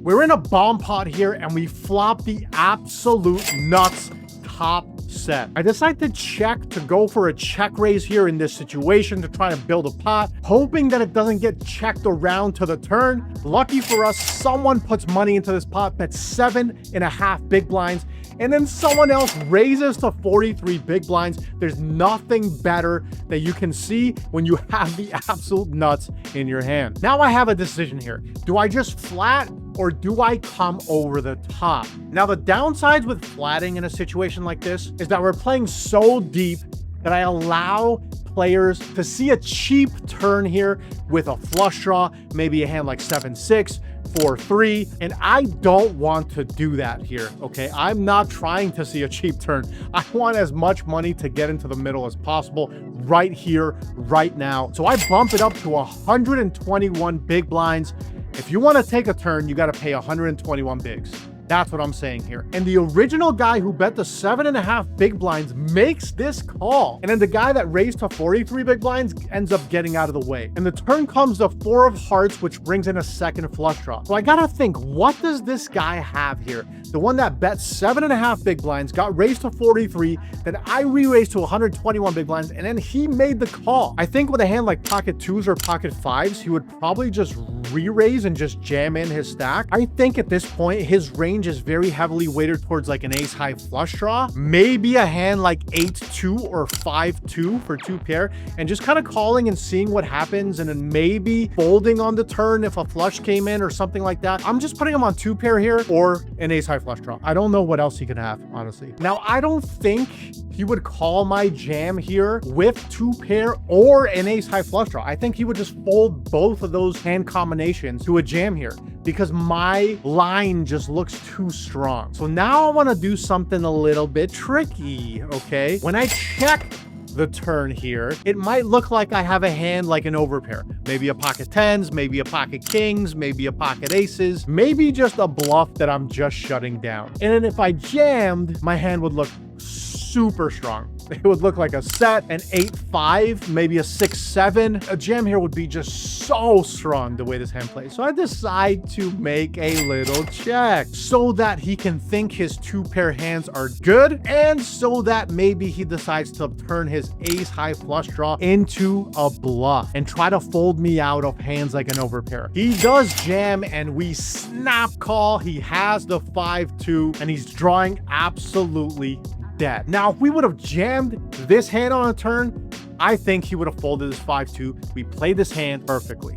We're in a bomb pot here and we flop the absolute nuts top set. I decide to check to go for a check raise here in this situation to try and build a pot, hoping that it doesn't get checked around to the turn. Lucky for us, someone puts money into this pot, bets 7.5 big blinds, and then someone else raises to 43 big blinds. There's nothing better that you can see when you have the absolute nuts in your hand. Now I have a decision here. Do I just flat or do I come over the top? Now the downsides with flatting in a situation like this is that we're playing so deep that I allow players to see a cheap turn here with a flush draw, maybe a hand like 7-6, 4-3, and I don't want to do that here, okay? I'm not trying to see a cheap turn. I want as much money to get into the middle as possible right here, right now. So I bump it up to 121 big blinds. If you want to take a turn, you got to pay 121 bigs. That's what I'm saying here. And the original guy who bet the 7.5 big blinds makes this call. And then the guy that raised to 43 big blinds ends up getting out of the way. And the turn comes the 4 of hearts, which brings in a second flush draw. So I gotta think, what does this guy have here? The one that bet 7.5 big blinds, got raised to 43, then I re-raised to 121 big blinds, and then he made the call. I think with a hand like pocket twos or pocket fives, he would probably just re-raise and just jam in his stack. I think at this point, his range is very heavily weighted towards like an ace high flush draw, maybe a hand like 8-2 or 5-2 for 2 pair, and just kind of calling and seeing what happens, and then maybe folding on the turn if a flush came in or something like that. I'm just putting him on 2 pair here or an ace high flush draw. I don't know what else he could have, honestly. Now, I don't think he would call my jam here with 2 pair or an ace high flush draw. I think he would just fold both of those hand combinations to a jam here because my line just looks too strong. So now I want to do something a little bit tricky, okay? When I check the turn here, it might look like I have a hand like an overpair. Maybe a pocket tens, maybe a pocket kings, maybe a pocket aces, maybe just a bluff that I'm just shutting down. And then if I jammed, my hand would look super strong. It would look like a set, an 8-5, maybe a 6-7. A jam here would be just so strong the way this hand plays. So I decide to make a little check so that he can think his 2 pair hands are good, and so that maybe he decides to turn his ace high flush draw into a bluff and try to fold me out of hands like an overpair. He does jam and we snap call. He has the 5-2 and he's drawing absolutely dead. Now, if we would have jammed this hand on a turn, I think he would have folded his 5-2. We played this hand perfectly.